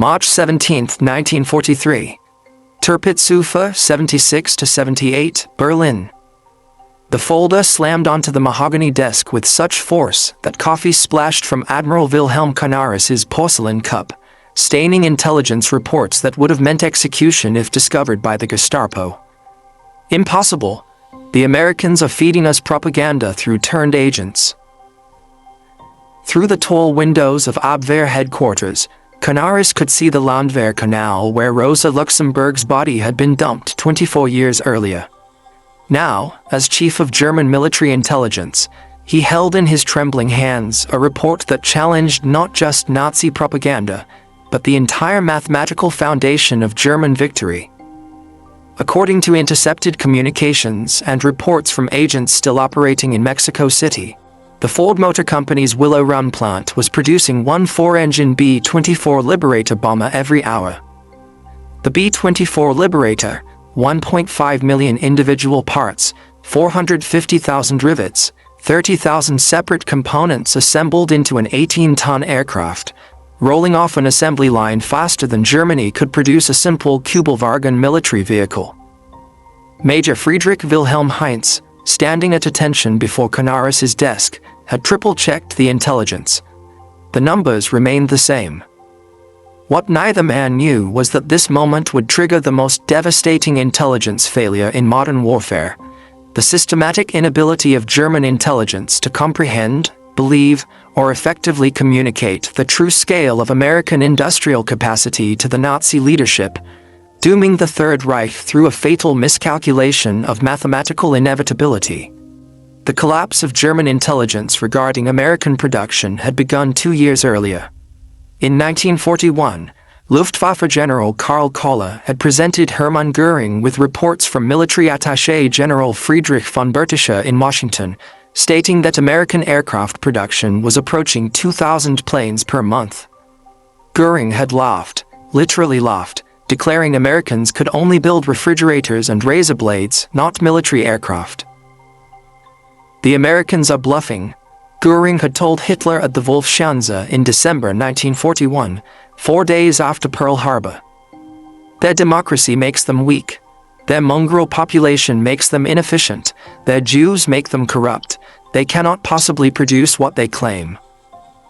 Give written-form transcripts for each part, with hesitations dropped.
March 17, 1943. Terpitzufer 76-78, Berlin. The folder slammed onto the mahogany desk with such force that coffee splashed from Admiral Wilhelm Canaris's porcelain cup, staining intelligence reports that would have meant execution if discovered by the Gestapo. Impossible. The Americans are feeding us propaganda through turned agents. Through the tall windows of Abwehr headquarters, Canaris could see the Landwehr Canal where Rosa Luxemburg's body had been dumped 24 years earlier. Now, as chief of German military intelligence, he held in his trembling hands a report that challenged not just Nazi propaganda, but the entire mathematical foundation of German victory. According to intercepted communications and reports from agents still operating in Mexico City, the Ford Motor Company's Willow Run plant was producing one 4-engine B-24 Liberator bomber every hour. The B-24 Liberator, 1.5 million individual parts, 450,000 rivets, 30,000 separate components assembled into an 18-ton aircraft, rolling off an assembly line faster than Germany could produce a simple Kübelwagen military vehicle. Major Friedrich Wilhelm Heinz, standing at attention before Canaris's desk, had triple-checked the intelligence. The numbers remained the same. What neither man knew was that this moment would trigger the most devastating intelligence failure in modern warfare: the systematic inability of German intelligence to comprehend, believe, or effectively communicate the true scale of American industrial capacity to the Nazi leadership, dooming the Third Reich through a fatal miscalculation of mathematical inevitability. The collapse of German intelligence regarding American production had begun 2 years earlier. In 1941, Luftwaffe General Karl Koller had presented Hermann Göring with reports from military attaché General Friedrich von Bertischer in Washington, stating that American aircraft production was approaching 2,000 planes per month. Göring had laughed, literally laughed, declaring Americans could only build refrigerators and razor blades, not military aircraft. The Americans are bluffing, Göring had told Hitler at the Wolfschanze in December 1941, 4 days after Pearl Harbor. Their democracy makes them weak. Their mongrel population makes them inefficient. Their Jews make them corrupt. They cannot possibly produce what they claim.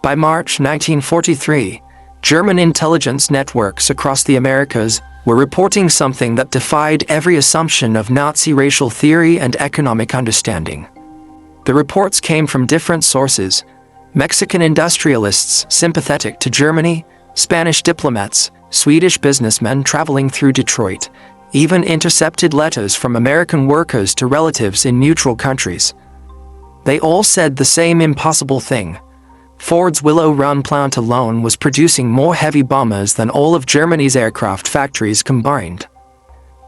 By March 1943, German intelligence networks across the Americas were reporting something that defied every assumption of Nazi racial theory and economic understanding. The reports came from different sources: Mexican industrialists sympathetic to Germany, Spanish diplomats, Swedish businessmen traveling through Detroit, even intercepted letters from American workers to relatives in neutral countries. They all said the same impossible thing: Ford's Willow Run plant alone was producing more heavy bombers than all of Germany's aircraft factories combined.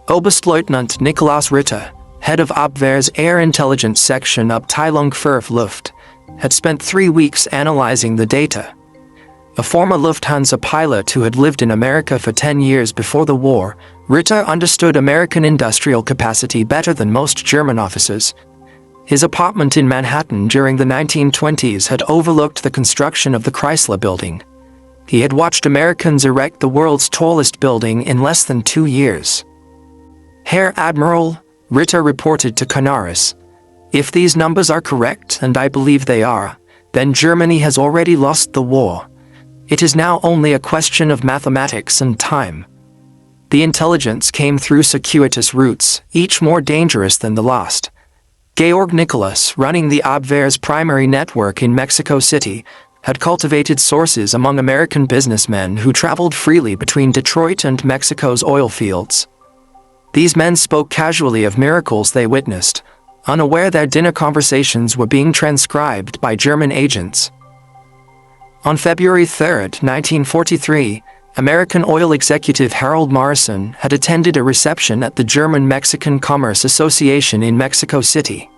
Oberstleutnant Nikolaus Ritter, head of Abwehr's Air Intelligence Section Abteilung für Luft, had spent 3 weeks analyzing the data. A former Lufthansa pilot who had lived in America for 10 years before the war, Ritter understood American industrial capacity better than most German officers. His apartment in Manhattan during the 1920s had overlooked the construction of the Chrysler Building. He had watched Americans erect the world's tallest building in less than 2 years. Herr Admiral, Ritter reported to Canaris, if these numbers are correct, and I believe they are, then Germany has already lost the war. It is now only a question of mathematics and time. The intelligence came through circuitous routes, each more dangerous than the last. Georg Nicholas, running the Abwehr's primary network in Mexico City, had cultivated sources among American businessmen who traveled freely between Detroit and Mexico's oil fields. These men spoke casually of miracles they witnessed, unaware their dinner conversations were being transcribed by German agents. On February 3, 1943, American oil executive Harold Morrison had attended a reception at the German-Mexican Commerce Association in Mexico City.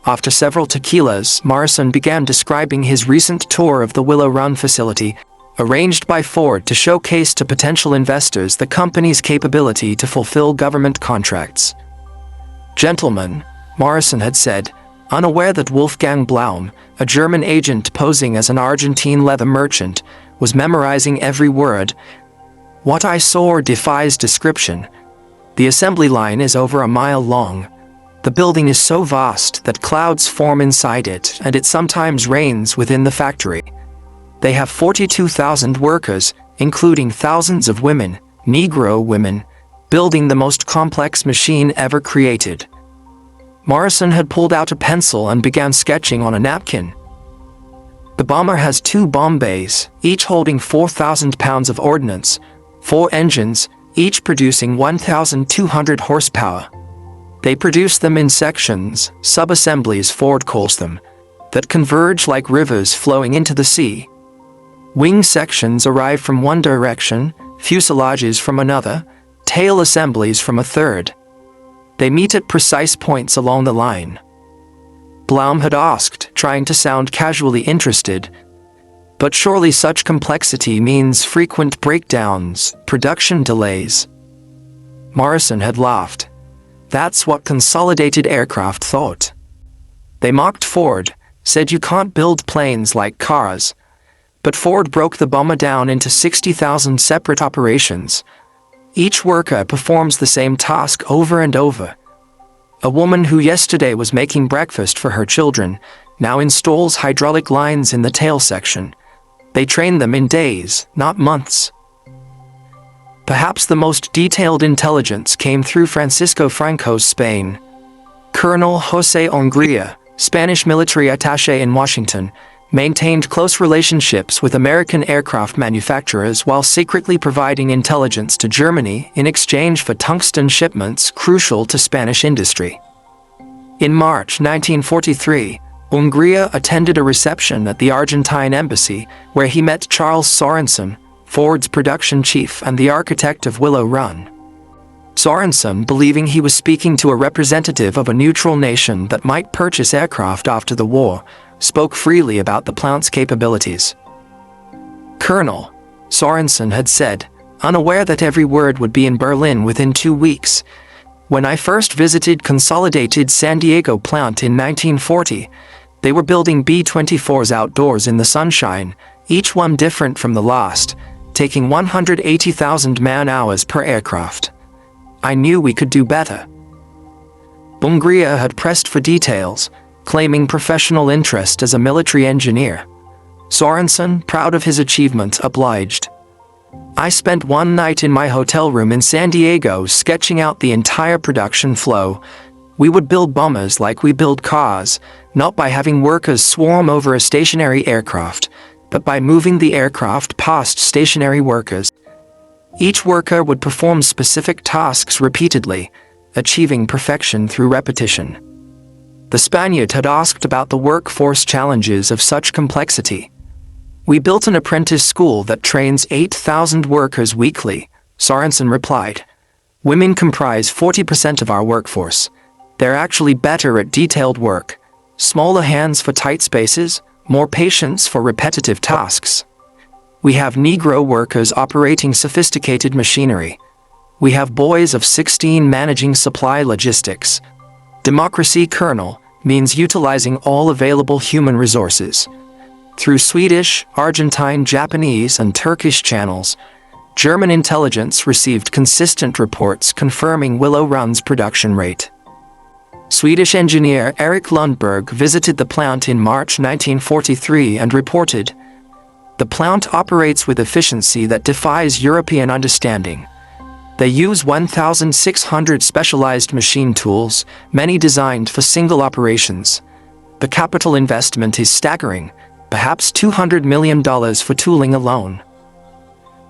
After several tequilas, Morrison began describing his recent tour of the Willow Run facility, arranged by Ford to showcase to potential investors the company's capability to fulfill government contracts. "Gentlemen," Morrison had said, unaware that Wolfgang Blaum, a German agent posing as an Argentine leather merchant, was memorizing every word, What I saw defies description. The assembly line is over a mile long. The building is so vast that clouds form inside it, and it sometimes rains within the factory. They have 42,000 workers, including thousands of women, Negro women, building the most complex machine ever created. Morrison had pulled out a pencil and began sketching on a napkin. The bomber has 2 bomb bays, each holding 4,000 pounds of ordnance, 4 engines, each producing 1,200 horsepower. They produce them in sections, sub-assemblies Ford calls them, that converge like rivers flowing into the sea. Wing sections arrive from one direction, fuselages from another, tail assemblies from a third. They meet at precise points along the line. Blaum had asked, trying to sound casually interested, but surely such complexity means frequent breakdowns, production delays. Morrison had laughed. That's what Consolidated Aircraft thought. They mocked Ford, said you can't build planes like cars. But Ford broke the bomber down into 60,000 separate operations. Each worker performs the same task over and over. A woman who yesterday was making breakfast for her children now installs hydraulic lines in the tail section. They train them in days, not months. Perhaps the most detailed intelligence came through Francisco Franco's Spain. Colonel José Hongria, Spanish military attaché in Washington, maintained close relationships with American aircraft manufacturers while secretly providing intelligence to Germany in exchange for tungsten shipments crucial to Spanish industry. In March 1943, Hongria attended a reception at the Argentine embassy where he met Charles Sorensen, Ford's production chief and the architect of Willow Run. Sorensen, believing he was speaking to a representative of a neutral nation that might purchase aircraft after the war, spoke freely about the plant's capabilities. Colonel, Sorensen had said, unaware that every word would be in Berlin within 2 weeks. When I first visited Consolidated San Diego plant in 1940, they were building B-24s outdoors in the sunshine, each one different from the last, taking 180,000 man-hours per aircraft. I knew we could do better. Hongria had pressed for details, claiming professional interest as a military engineer. Sorensen, proud of his achievement, obliged. I spent one night in my hotel room in San Diego sketching out the entire production flow. We would build bombers like we build cars, not by having workers swarm over a stationary aircraft, but by moving the aircraft past stationary workers. Each worker would perform specific tasks repeatedly, achieving perfection through repetition. The Spaniard had asked about the workforce challenges of such complexity. We built an apprentice school that trains 8,000 workers weekly, Sorensen replied. Women comprise 40% of our workforce. They're actually better at detailed work. Smaller hands for tight spaces, more patience for repetitive tasks. We have Negro workers operating sophisticated machinery. We have boys of 16 managing supply logistics. Democracy, Colonel, means utilizing all available human resources. Through Swedish, Argentine, Japanese, and Turkish channels, German intelligence received consistent reports confirming Willow Run's production rate. Swedish engineer Erik Lundberg visited the plant in March 1943 and reported, "The plant operates with efficiency that defies European understanding. They use 1,600 specialized machine tools, many designed for single operations. The capital investment is staggering, perhaps $200 million for tooling alone."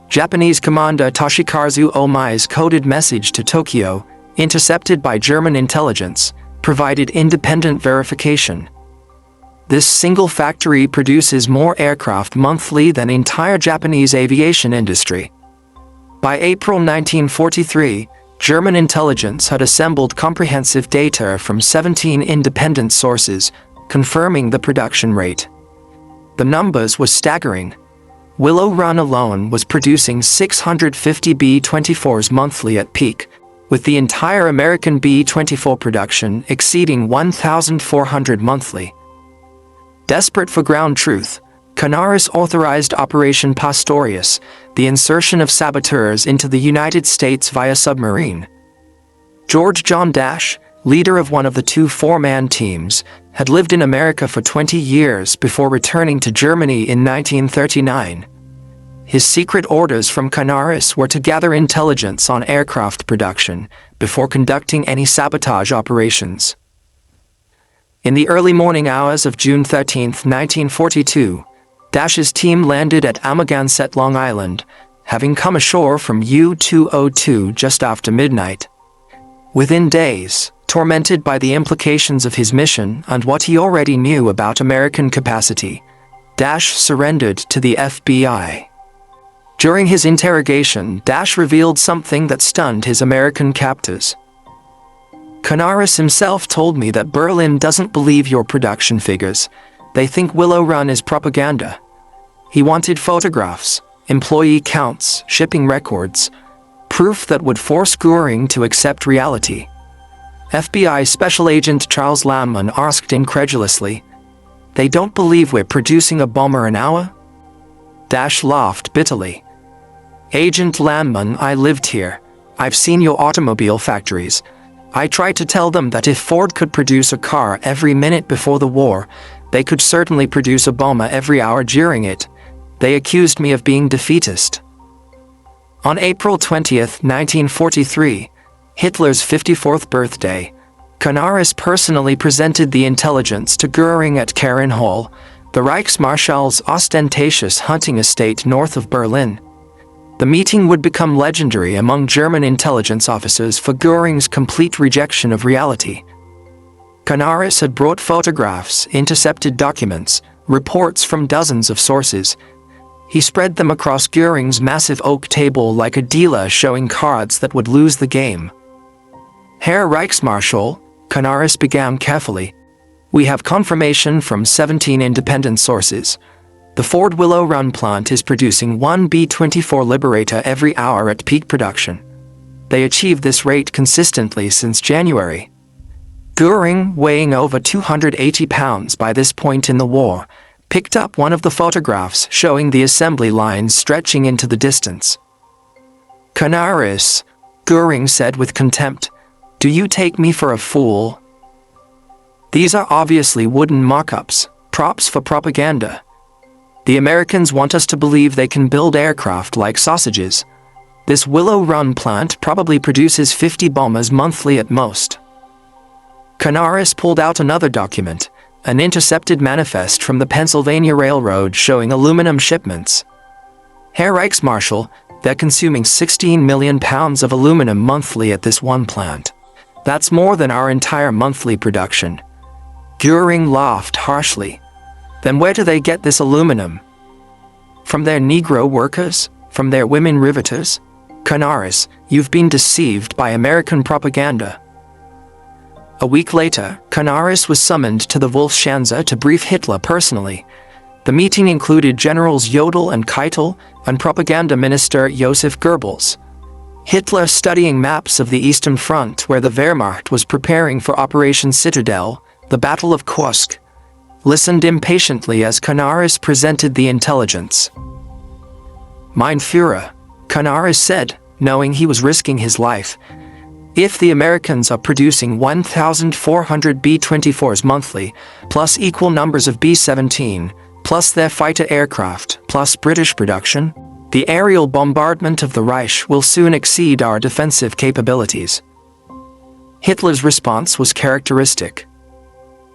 Japanese commander Toshikazu Omai's coded message to Tokyo, intercepted by German intelligence, provided independent verification. This single factory produces more aircraft monthly than entire Japanese aviation industry. By April 1943, German intelligence had assembled comprehensive data from 17 independent sources, confirming the production rate. The numbers were staggering. Willow Run alone was producing 650 B-24s monthly at peak, with the entire American B-24 production exceeding 1,400 monthly. Desperate for ground truth, Canaris authorized Operation Pastorius, the insertion of saboteurs into the United States via submarine. George John Dash, leader of one of the two four-man teams, had lived in America for 20 years before returning to Germany in 1939. His secret orders from Canaris were to gather intelligence on aircraft production before conducting any sabotage operations. In the early morning hours of June 13, 1942, Dash's team landed at Amagansett, Long Island, having come ashore from U-202 just after midnight. Within days, tormented by the implications of his mission and what he already knew about American capacity, Dash surrendered to the FBI. During his interrogation, Dash revealed something that stunned his American captors. Canaris himself told me that Berlin doesn't believe your production figures. They think Willow Run is propaganda. He wanted photographs, employee counts, shipping records, proof that would force Göring to accept reality. FBI Special Agent Charles Landman asked incredulously, "They don't believe we're producing a bomber an hour?" Dash laughed bitterly. "Agent Landman, I lived here. I've seen your automobile factories. I tried to tell them that if Ford could produce a car every minute before the war, they could certainly produce a bomber every hour during it. They accused me of being defeatist." On April 20, 1943, Hitler's 54th birthday, Canaris personally presented the intelligence to Göring at Karen Hall, the Reichsmarschall's ostentatious hunting estate north of Berlin. The meeting would become legendary among German intelligence officers for Göring's complete rejection of reality. Canaris had brought photographs, intercepted documents, reports from dozens of sources. He spread them across Göring's massive oak table like a dealer showing cards that would lose the game. "Herr Reichsmarschall," Canaris began carefully, "we have confirmation from 17 independent sources. The Ford Willow Run plant is producing one B-24 Liberator every hour at peak production. They achieve this rate consistently since January. Göring, weighing over 280 pounds by this point in the war, picked up one of the photographs showing the assembly lines stretching into the distance." "Canaris," Göring said with contempt, "do you take me for a fool? These are obviously wooden mock-ups, props for propaganda. The Americans want us to believe they can build aircraft like sausages. This Willow Run plant probably produces 50 bombers monthly at most." Canaris pulled out another document, an intercepted manifest from the Pennsylvania Railroad showing aluminum shipments. "Herr Reichsmarschall, they're consuming 16 million pounds of aluminum monthly at this one plant. That's more than our entire monthly production." Göring laughed harshly. "Then where do they get this aluminum? From their Negro workers? From their women riveters? Canaris, you've been deceived by American propaganda." A week later, Canaris was summoned to the Wolfschanze to brief Hitler personally. The meeting included Generals Jodl and Keitel and Propaganda Minister Joseph Goebbels. Hitler, studying maps of the Eastern Front where the Wehrmacht was preparing for Operation Citadel, the Battle of Kursk, listened impatiently as Canaris presented the intelligence. "Mein Führer," Canaris said, knowing he was risking his life, "if the Americans are producing 1,400 B-24s monthly, plus equal numbers of B-17, plus their fighter aircraft, plus British production, the aerial bombardment of the Reich will soon exceed our defensive capabilities." Hitler's response was characteristic.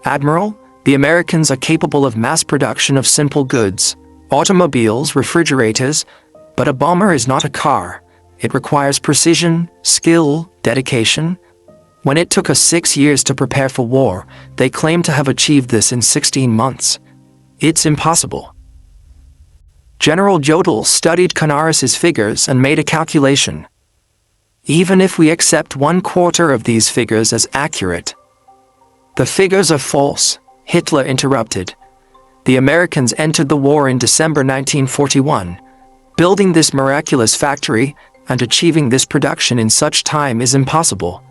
"Admiral, the Americans are capable of mass production of simple goods, automobiles, refrigerators, but a bomber is not a car. It requires precision, skill, dedication. When it took us 6 years to prepare for war, they claim to have achieved this in 16 months. It's impossible." General Jodl studied Canaris's figures and made a calculation. "Even if we accept 1/4 of these figures as accurate—" "The figures are false," Hitler interrupted. "The Americans entered the war in December 1941. Building this miraculous factory and achieving this production in such time is impossible."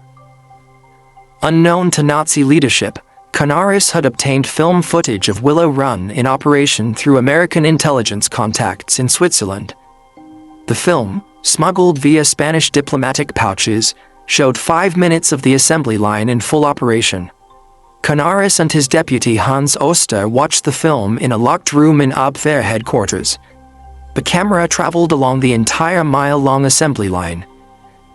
Unknown to Nazi leadership, Canaris had obtained film footage of Willow Run in operation through American intelligence contacts in Switzerland. The film, smuggled via Spanish diplomatic pouches, showed 5 minutes of the assembly line in full operation. Canaris and his deputy Hans Oster watched the film in a locked room in Abwehr headquarters. The camera traveled along the entire mile-long assembly line.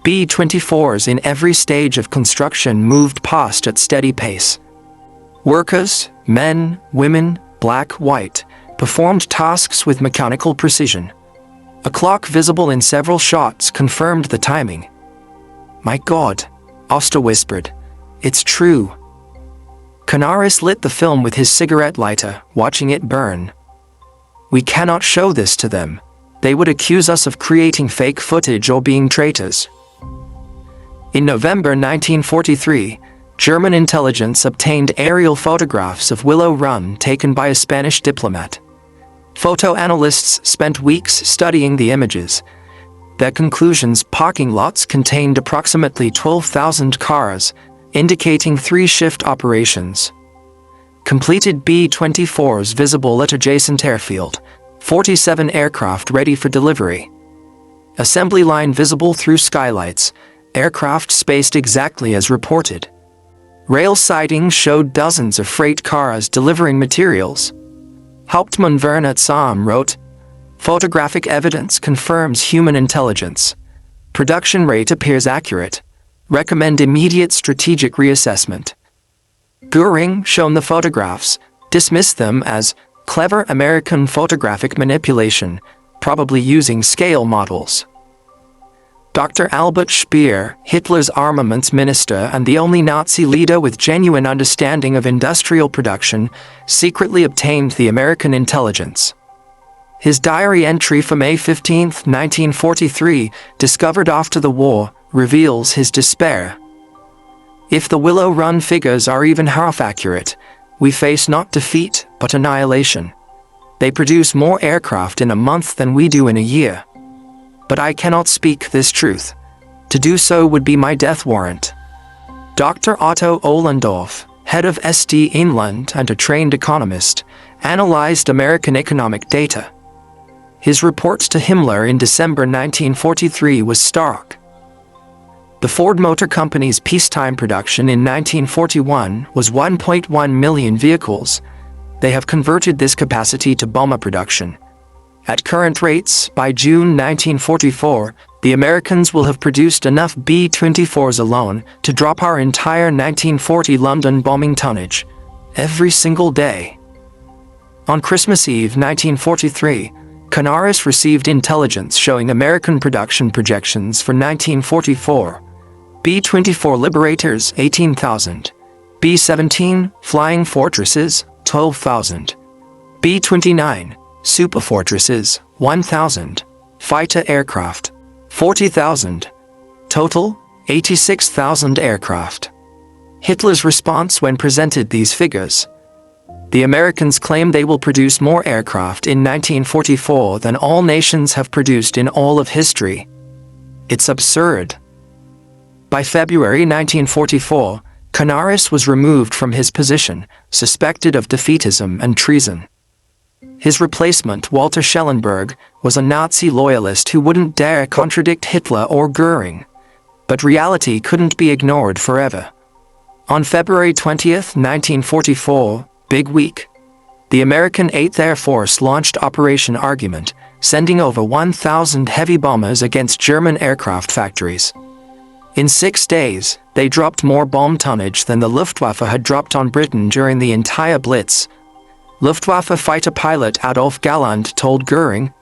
B-24s in every stage of construction moved past at steady pace. Workers, men, women, black, white, performed tasks with mechanical precision. A clock visible in several shots confirmed the timing. "My God," Oster whispered. "It's true." Canaris lit the film with his cigarette lighter, watching it burn. "We cannot show this to them. They would accuse us of creating fake footage or being traitors." In November 1943, German intelligence obtained aerial photographs of Willow Run taken by a Spanish diplomat. Photo analysts spent weeks studying the images. Their conclusions: parking lots contained approximately 12,000 cars, indicating 3-shift operations. Completed B-24s visible at adjacent airfield, 47 aircraft ready for delivery. Assembly line visible through skylights, aircraft spaced exactly as reported. Rail sightings showed dozens of freight cars delivering materials. Hauptmann Werner Zahm wrote, "Photographic evidence confirms human intelligence. Production rate appears accurate. Recommend immediate strategic reassessment." Goering, shown the photographs, dismissed them as clever American photographic manipulation, probably using scale models. Dr. Albert Speer, Hitler's armaments minister and the only Nazi leader with genuine understanding of industrial production, secretly obtained the American intelligence. His diary entry for May 15, 1943, discovered after the war, reveals his despair. "If the Willow Run figures are even half accurate, we face not defeat, but annihilation. They produce more aircraft in a month than we do in a year. But I cannot speak this truth. To do so would be my death warrant." Dr. Otto Ohlendorf, head of SD Inland and a trained economist, analyzed American economic data. His report to Himmler in December 1943 was stark. The Ford Motor Company's peacetime production in 1941 was 1.1 million vehicles. They have converted this capacity to bomber production. At current rates, by June 1944, the Americans will have produced enough B-24s alone to drop our entire 1940 London bombing tonnage, every single day. On Christmas Eve 1943, Canaris received intelligence showing American production projections for 1944. B-24 Liberators, 18,000. B-17 Flying Fortresses, 12,000. B-29 Super Fortresses, 1,000. Fighter aircraft, 40,000. Total, 86,000 aircraft. Hitler's response when presented these figures: "The Americans claim they will produce more aircraft in 1944 than all nations have produced in all of history. It's absurd." By February 1944, Canaris was removed from his position, suspected of defeatism and treason. His replacement, Walter Schellenberg, was a Nazi loyalist who wouldn't dare contradict Hitler or Goering. But reality couldn't be ignored forever. On February 20, 1944, big week, the American 8th Air Force launched Operation Argument, sending over 1,000 heavy bombers against German aircraft factories. In 6 days, they dropped more bomb tonnage than the Luftwaffe had dropped on Britain during the entire Blitz. Luftwaffe fighter pilot Adolf Galland told Goering,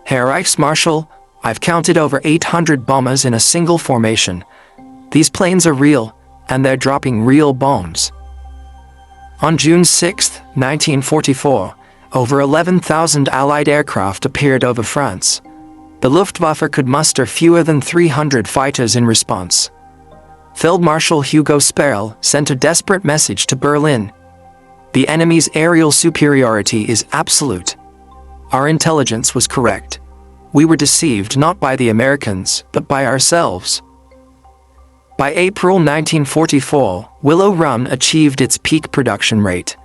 "Herr Reichsmarschall, I've counted over 800 bombers in a single formation. These planes are real, and they're dropping real bombs." On June 6, 1944, over 11,000 Allied aircraft appeared over France. The Luftwaffe could muster fewer than 300 fighters in response. Field Marshal Hugo Sperl sent a desperate message to Berlin. "The enemy's aerial superiority is absolute. Our intelligence was correct. We were deceived not by the Americans, but by ourselves." By April 1944, Willow Run achieved its peak production rate.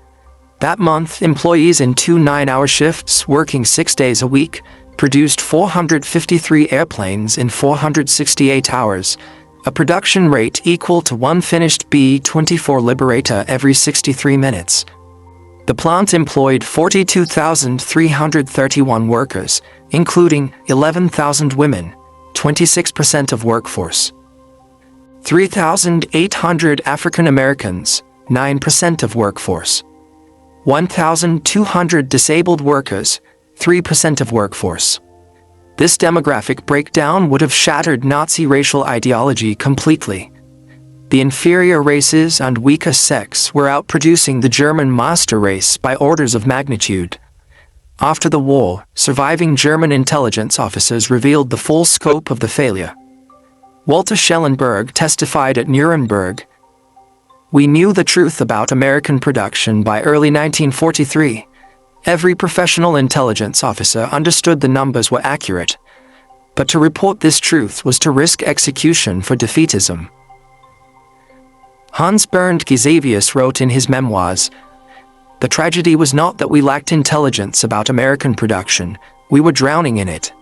That month, employees in 2 9-hour shifts, working 6 days a week, produced 453 airplanes in 468 hours, a production rate equal to one finished B-24 Liberator every 63 minutes. The plant employed 42,331 workers, including 11,000 women, 26% of workforce. 3,800 African Americans, 9% of workforce. 1,200 disabled workers, 3% of workforce. This demographic breakdown would have shattered Nazi racial ideology completely. The inferior races and weaker sects were outproducing the German master race by orders of magnitude. After the war, surviving German intelligence officers revealed the full scope of the failure. Walter Schellenberg testified at Nuremberg. "We knew the truth about American production by early 1943. Every professional intelligence officer understood the numbers were accurate. But to report this truth was to risk execution for defeatism." Hans Bernd Gisevius wrote in his memoirs, "The tragedy was not that we lacked intelligence about American production, we were drowning in it.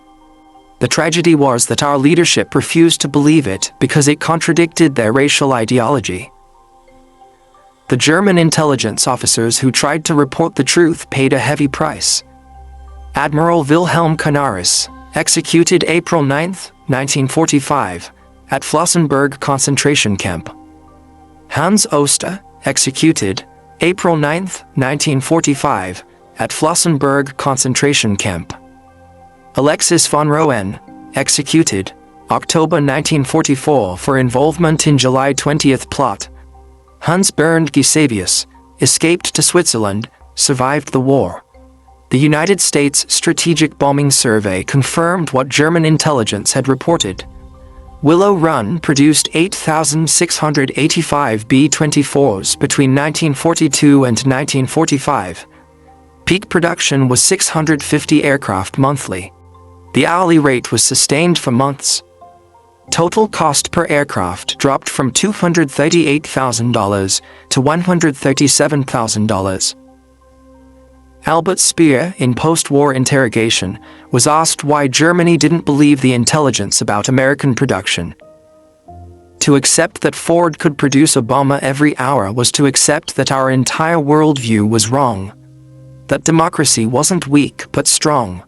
The tragedy was that our leadership refused to believe it because it contradicted their racial ideology." The German intelligence officers who tried to report the truth paid a heavy price. Admiral Wilhelm Canaris, executed April 9, 1945, at Flossenburg concentration camp. Hans Oster, executed April 9, 1945, at Flossenburg concentration camp. Alexis von Rohen, executed October 1944 for involvement in July 20th plot. Hans Bernd Gisevius, escaped to Switzerland, survived the war. The United States Strategic Bombing Survey confirmed what German intelligence had reported. Willow Run produced 8,685 B-24s between 1942 and 1945. Peak production was 650 aircraft monthly. The hourly rate was sustained for months. Total cost per aircraft dropped from $238,000 to $137,000. Albert Speer, in post-war interrogation, was asked why Germany didn't believe the intelligence about American production. To accept that Ford could produce a bomber every hour was to accept that our entire worldview was wrong. That democracy wasn't weak but strong.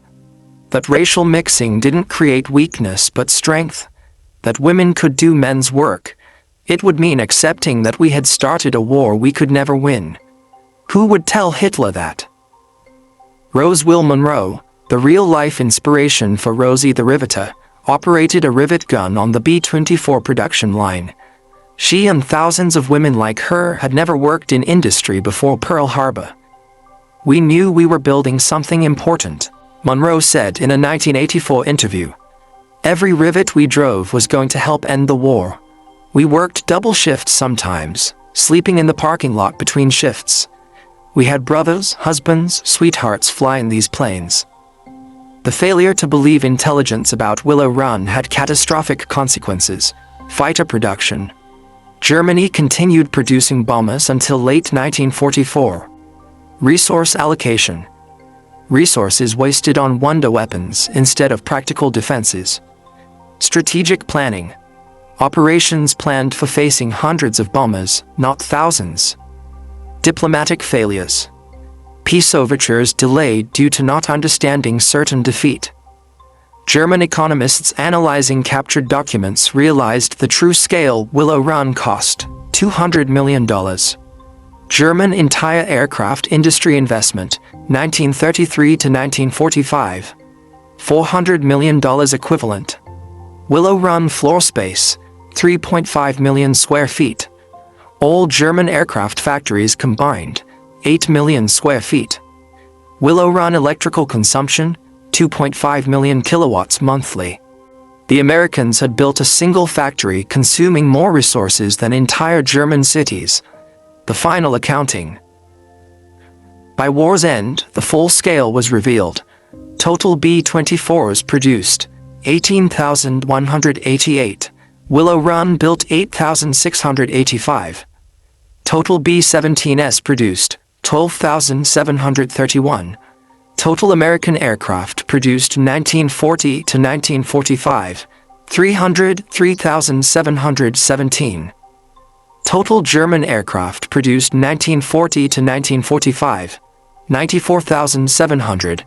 That racial mixing didn't create weakness but strength. That women could do men's work. It would mean accepting that we had started a war we could never win. Who would tell Hitler that? Rose Will Monroe, the real-life inspiration for Rosie the Riveter, operated a rivet gun on the B-24 production line. She and thousands of women like her had never worked in industry before Pearl Harbor. "We knew we were building something important," Monroe said in a 1984 interview. "Every rivet we drove was going to help end the war. We worked double shifts sometimes, sleeping in the parking lot between shifts. We had brothers, husbands, sweethearts fly in these planes." The failure to believe intelligence about Willow Run had catastrophic consequences. Fighter production. Germany continued producing bombers until late 1944. Resource allocation. Resources wasted on wonder weapons instead of practical defenses. Strategic planning. Operations planned for facing hundreds of bombers, not thousands. Diplomatic failures. Peace overtures delayed due to not understanding certain defeat. German economists analyzing captured documents realized the true scale Willow Run cost, $200 million. German entire aircraft industry investment, 1933 to 1945. $400 million equivalent. Willow Run floor space, 3.5 million square feet. All German aircraft factories combined, 8 million square feet. Willow Run electrical consumption, 2.5 million kilowatts monthly. The Americans had built a single factory consuming more resources than entire German cities. The final accounting. By war's end, the full scale was revealed. Total B-24s produced, 18,188. Willow Run built 8,685. Total B-17s produced, 12,731. Total American aircraft produced 1940 to 1945, 303,717. Total German aircraft produced 1940 to 1945, 94,700.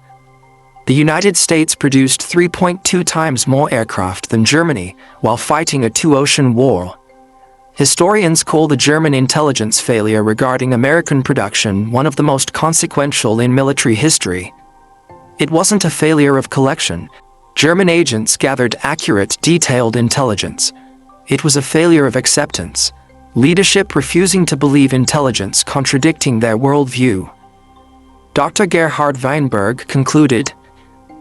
The United States produced 3.2 times more aircraft than Germany while fighting a two-ocean war. Historians call the German intelligence failure regarding American production one of the most consequential in military history. It wasn't a failure of collection. German agents gathered accurate, detailed intelligence. It was a failure of acceptance. Leadership refusing to believe intelligence contradicting their worldview. Dr. Gerhard Weinberg concluded,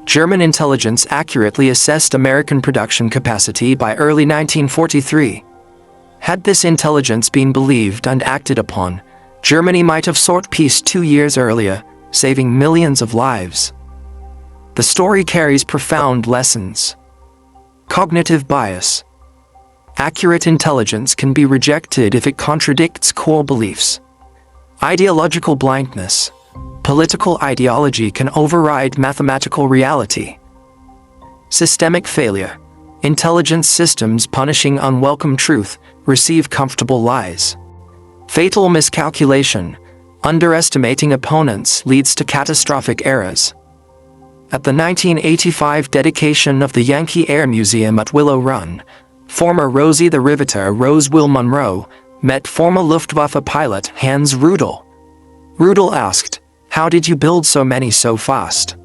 German intelligence accurately assessed American production capacity by early 1943. Had this intelligence been believed and acted upon, Germany might have sought peace 2 years earlier, saving millions of lives. The story carries profound lessons. Cognitive bias. Accurate intelligence can be rejected if it contradicts core beliefs. Ideological blindness. Political ideology can override mathematical reality. Systemic failure. Intelligence systems punishing unwelcome truth receive comfortable lies. Fatal miscalculation. Underestimating opponents leads to catastrophic errors. At the 1985 dedication of the Yankee Air Museum at Willow Run, former Rosie the Riveter Rose Will Munro met former Luftwaffe pilot Hans Rudel. Rudel asked, "How did you build so many so fast?"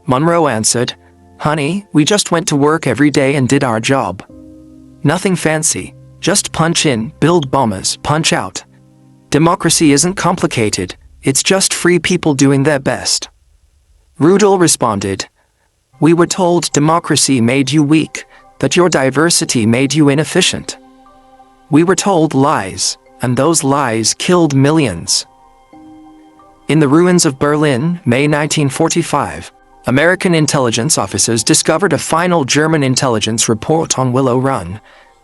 Munro answered, "Honey, we just went to work every day and did our job. Nothing fancy, just punch in, build bombers, punch out. Democracy isn't complicated, it's just free people doing their best." Rudel responded, "We were told democracy made you weak, that your diversity made you inefficient. We were told lies, and those lies killed millions." In the ruins of Berlin, May 1945, American intelligence officers discovered a final German intelligence report on Willow Run,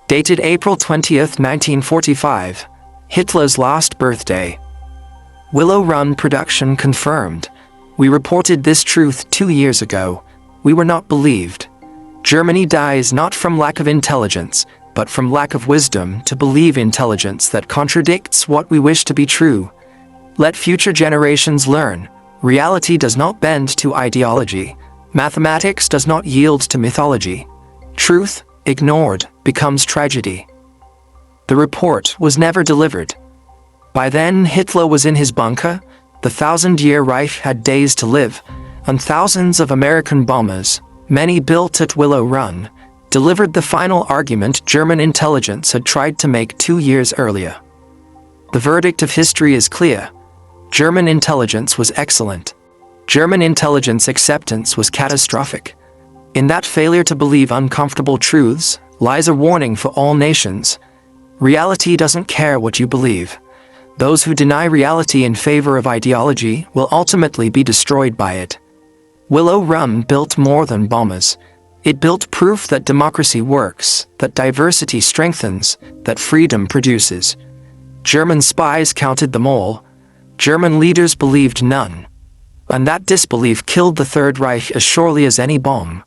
dated April 20, 1945, Hitler's last birthday. Willow Run production confirmed. "We reported this truth 2 years ago. We were not believed. Germany dies not from lack of intelligence, but from lack of wisdom to believe intelligence that contradicts what we wish to be true. Let future generations learn. Reality does not bend to ideology. Mathematics does not yield to mythology. Truth, ignored, becomes tragedy." The report was never delivered. By then, Hitler was in his bunker, the 1,000-year Reich had days to live, and thousands of American bombers, many built at Willow Run, delivered the final argument German intelligence had tried to make 2 years earlier. The verdict of history is clear. German intelligence was excellent. German intelligence acceptance was catastrophic. In that failure to believe uncomfortable truths lies a warning for all nations. Reality doesn't care what you believe. Those who deny reality in favor of ideology will ultimately be destroyed by it. Willow Run built more than bombers. It built proof that democracy works, that diversity strengthens, that freedom produces. German spies counted them all. German leaders believed none. And that disbelief killed the Third Reich as surely as any bomb.